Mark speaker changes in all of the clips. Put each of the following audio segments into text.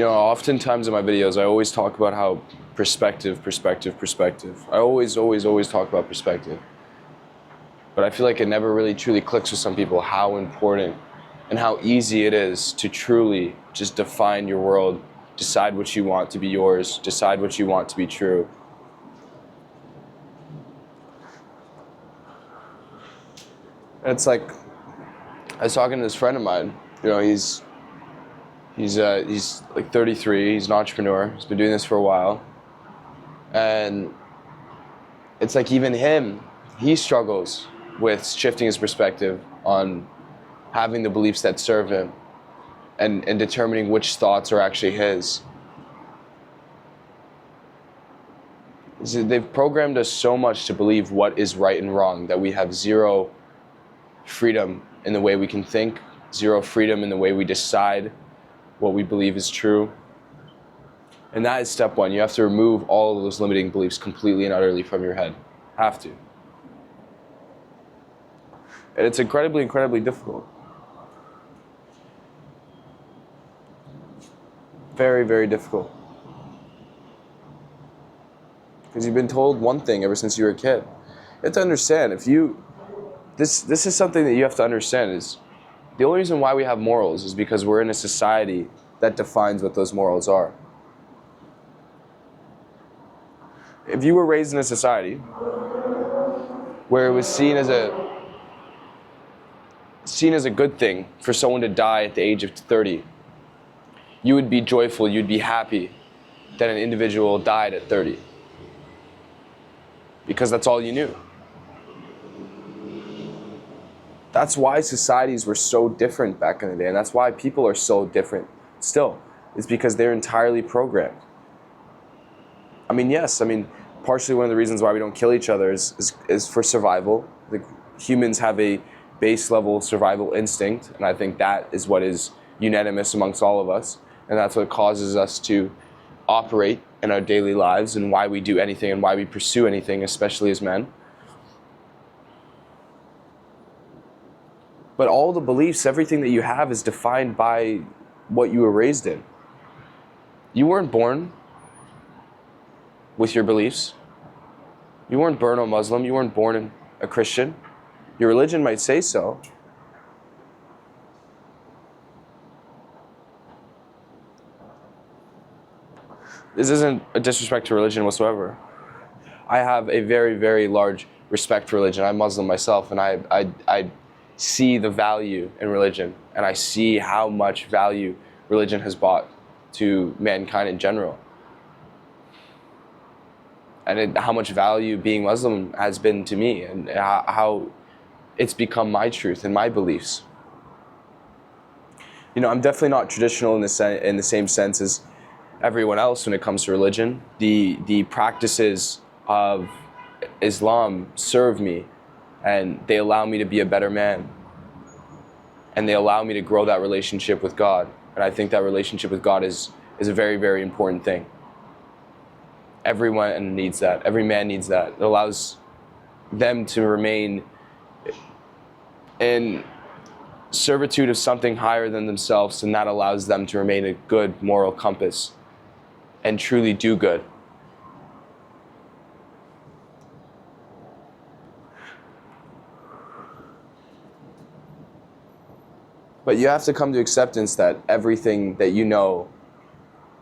Speaker 1: Oftentimes in my videos, I always talk about how perspective. I always talk about perspective. But I feel like it never really truly clicks with some people how important and how easy it is to truly just define your world, decide what you want to be yours, decide what you want to be true. And it's like, I was talking to this friend of mine, he's like 33, he's an entrepreneur, he's been doing this for a while. And it's like even him, he struggles with shifting his perspective on having the beliefs that serve him and determining which thoughts are actually his. They've programmed us so much to believe what is right and wrong that we have zero freedom in the way we can think, zero freedom in the way we decide what we believe is true. And that is step one. You have to remove all of those limiting beliefs completely and utterly from your head. Have to. And it's incredibly difficult. Very, very difficult. Because you've been told one thing ever since you were a kid. You have to understand, this is something that you have to understand, is the only reason why we have morals is because we're in a society that defines what those morals are. If you were raised in a society where it was seen as a good thing for someone to die at the age of 30, you would be joyful, you'd be happy that an individual died at 30. Because that's all you knew. That's why societies were so different back in the day, and that's why people are so different still. It's because they're entirely programmed. Partially one of the reasons why we don't kill each other is for survival. Like, humans have a base level survival instinct, and I think that is what is unanimous amongst all of us, and that's what causes us to operate in our daily lives and why we do anything and why we pursue anything, especially as men. But all the beliefs, everything that you have is defined by what you were raised in. You weren't born with your beliefs. You weren't born a Muslim. You weren't born a Christian. Your religion might say so. This isn't a disrespect to religion whatsoever. I have a very, very large respect for religion. I'm Muslim myself, and I see the value in religion, and I see how much value religion has brought to mankind in general. And how much value being Muslim has been to me, and how it's become my truth and my beliefs. I'm definitely not traditional in the same sense as everyone else when it comes to religion. The practices of Islam serve me, and they allow me to be a better man, and they allow me to grow that relationship with God. And I think that relationship with God is a very, very important thing. Everyone needs that. Every man needs that. It allows them to remain in servitude of something higher than themselves, and that allows them to remain a good moral compass and truly do good. But you have to come to acceptance that everything that you know,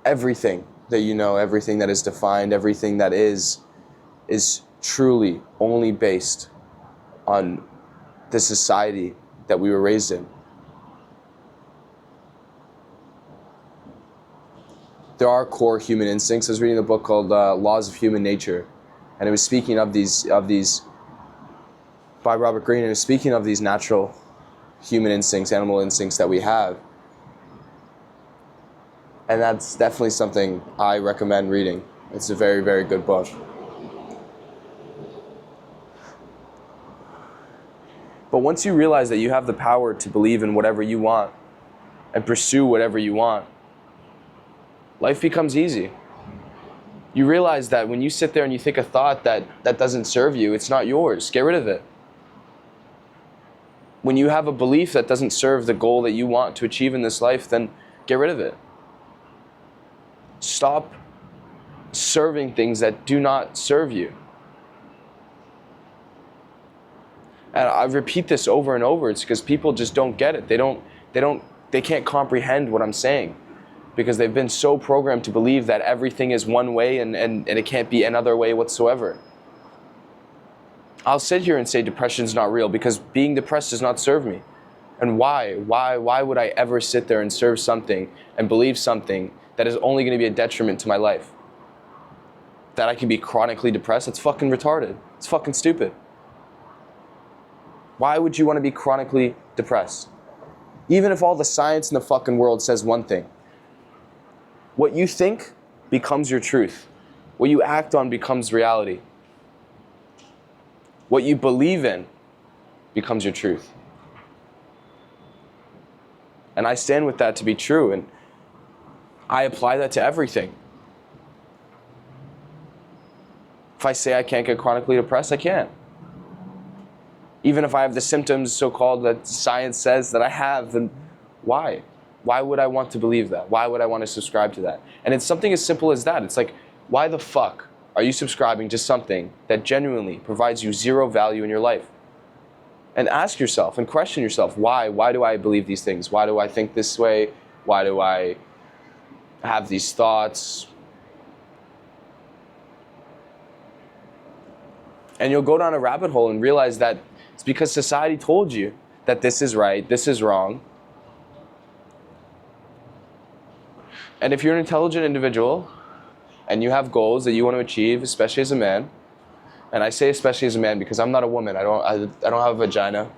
Speaker 1: everything that is defined, everything that is truly only based on the society that we were raised in. There are core human instincts. I was reading a book called Laws of Human Nature, and it was speaking of these by Robert Greene, and it was speaking of these natural human instincts, animal instincts that we have. And that's definitely something I recommend reading. It's a very, very good book. But once you realize that you have the power to believe in whatever you want and pursue whatever you want, life becomes easy. You realize that when you sit there and you think a thought that doesn't serve you, it's not yours. Get rid of it. When you have a belief that doesn't serve the goal that you want to achieve in this life, then get rid of it. Stop serving things that do not serve you. And I repeat this over and over. It's because people just don't get it. They can't comprehend what I'm saying, because they've been so programmed to believe that everything is one way and it can't be another way whatsoever. I'll sit here and say depression's not real because being depressed does not serve me. And why? Why would I ever sit there and serve something and believe something that is only going to be a detriment to my life? That I can be chronically depressed? That's fucking retarded. It's fucking stupid. Why would you want to be chronically depressed? Even if all the science in the fucking world says one thing. What you think becomes your truth. What you act on becomes reality. What you believe in becomes your truth. And I stand with that to be true, and I apply that to everything. If I say I can't get chronically depressed, I can't. Even if I have the symptoms, so-called, that science says that I have, then why? Why would I want to believe that? Why would I want to subscribe to that? And it's something as simple as that. It's like, why the fuck are you subscribing to something that genuinely provides you zero value in your life? And ask yourself and question yourself, why? Why do I believe these things? Why do I think this way? Why do I have these thoughts? And you'll go down a rabbit hole and realize that it's because society told you that this is right, this is wrong. And if you're an intelligent individual and you have goals that you want to achieve, especially as a man, and I say especially as a man because I'm not a woman, I don't have a vagina.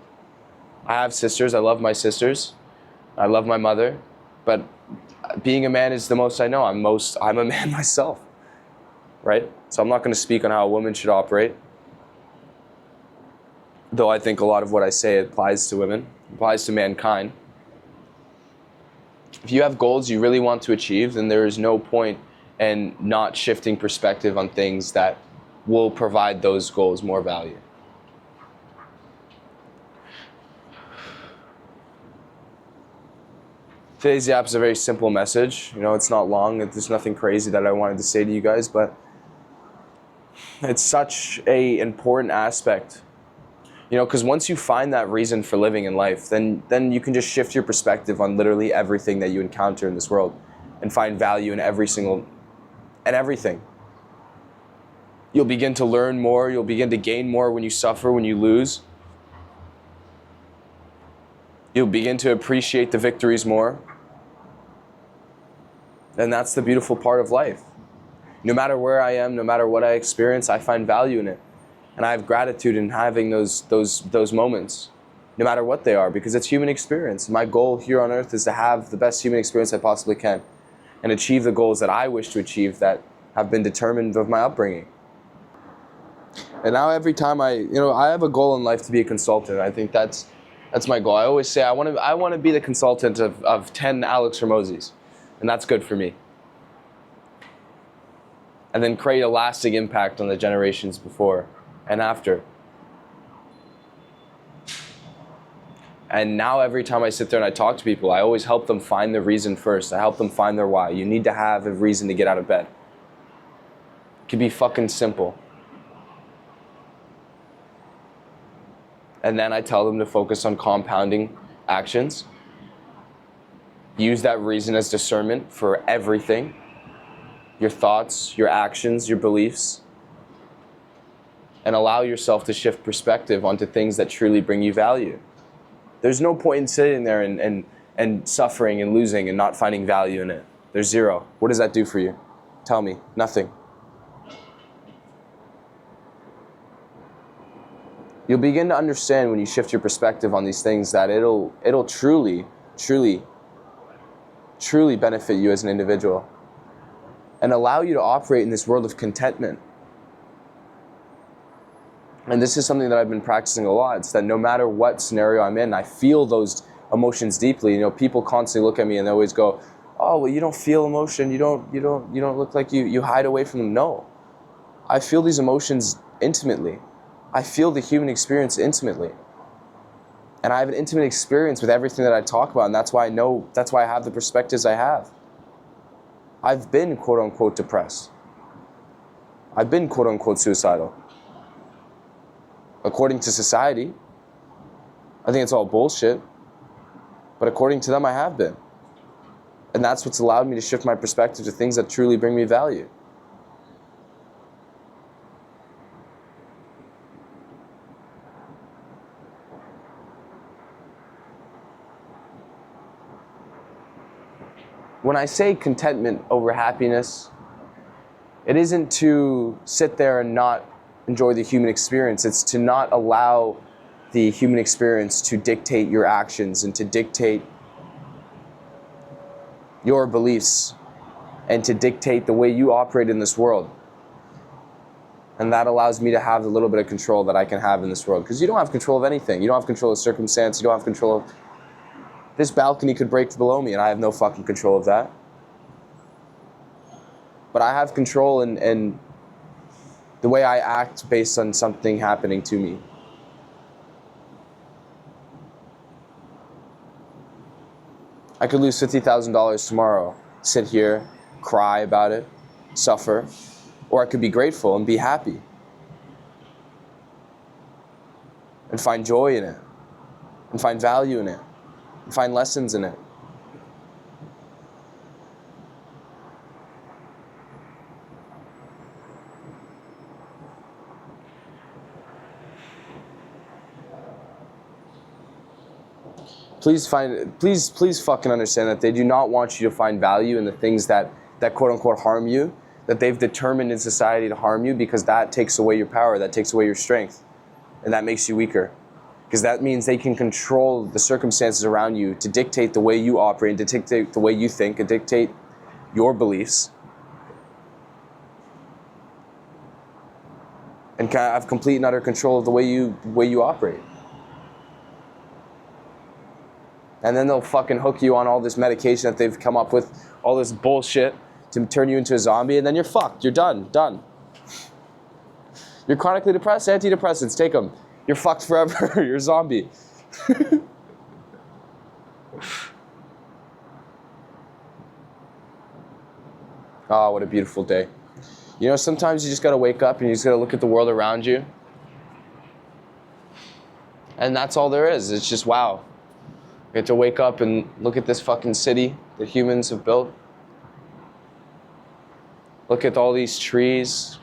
Speaker 1: I have sisters, I love my sisters, I love my mother, but being a man is the most I know. I'm a man myself, right? So I'm not going to speak on how a woman should operate. Though I think a lot of what I say applies to women, applies to mankind. If you have goals you really want to achieve, then there is no point in not shifting perspective on things that will provide those goals more value. Today's app is a very simple message. It's not long. There's nothing crazy that I wanted to say to you guys, but it's such an important aspect. Because once you find that reason for living in life, then you can just shift your perspective on literally everything that you encounter in this world and find value in everything. You'll begin to learn more. You'll begin to gain more when you suffer, when you lose. You'll begin to appreciate the victories more. And that's the beautiful part of life. No matter where I am, no matter what I experience, I find value in it. And I have gratitude in having those moments, no matter what they are, because it's human experience. My goal here on earth is to have the best human experience I possibly can and achieve the goals that I wish to achieve that have been determined of my upbringing. And now every time I have a goal in life to be a consultant. I think that's my goal. I always say I want to be the consultant of 10 Alex Hormozis, and that's good for me. And then create a lasting impact on the generations before and after. And now every time I sit there and I talk to people, I always help them find the reason first. I help them find their why. You need to have a reason to get out of bed. It can be fucking simple. And then I tell them to focus on compounding actions. Use that reason as discernment for everything. Your thoughts, your actions, your beliefs. And allow yourself to shift perspective onto things that truly bring you value. There's no point in sitting there and suffering and losing and not finding value in it. There's zero. What does that do for you? Tell me. Nothing. You'll begin to understand when you shift your perspective on these things that it'll truly, truly, truly benefit you as an individual and allow you to operate in this world of contentment. And this is something that I've been practicing a lot. It's that no matter what scenario I'm in, I feel those emotions deeply. People constantly look at me and they always go, "Oh, well, you don't feel emotion. You don't look like you hide away from them." No, I feel these emotions intimately. I feel the human experience intimately. And I have an intimate experience with everything that I talk about, and that's why I have the perspectives I have. I've been quote unquote depressed. I've been quote unquote suicidal. According to society, I think it's all bullshit. But according to them, I have been. And that's what's allowed me to shift my perspective to things that truly bring me value. When I say contentment over happiness, it isn't to sit there and not enjoy the human experience. It's to not allow the human experience to dictate your actions and to dictate your beliefs and to dictate the way you operate in this world. And that allows me to have a little bit of control that I can have in this world. Because you don't have control of anything. You don't have control of circumstance. You don't have control of... This balcony could break below me and I have no fucking control of that. But I have control in the way I act based on something happening to me. I could lose $50,000 tomorrow, sit here, cry about it, suffer, or I could be grateful and be happy and find joy in it and find value in it and find lessons in it. Please fucking understand that they do not want you to find value in the things that quote unquote harm you, that they've determined in society to harm you, because that takes away your power, that takes away your strength, and that makes you weaker. Because that means they can control the circumstances around you to dictate the way you operate, to dictate the way you think, and dictate your beliefs. And have complete and utter control of the way you operate. And then they'll fucking hook you on all this medication that they've come up with, all this bullshit to turn you into a zombie, and then you're fucked. You're done. You're chronically depressed, antidepressants, take them. You're fucked forever. You're a zombie. Oh, what a beautiful day. You know, sometimes you just gotta wake up and you just gotta look at the world around you. And that's all there is. It's just wow. You have to wake up and look at this fucking city that humans have built. Look at all these trees.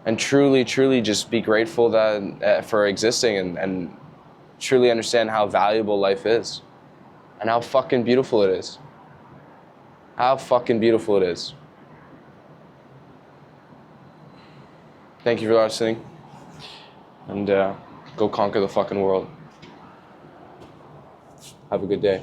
Speaker 1: And truly, truly just be grateful that for existing and truly understand how valuable life is. And how fucking beautiful it is. How fucking beautiful it is. Thank you for listening. And go conquer the fucking world. Have a good day.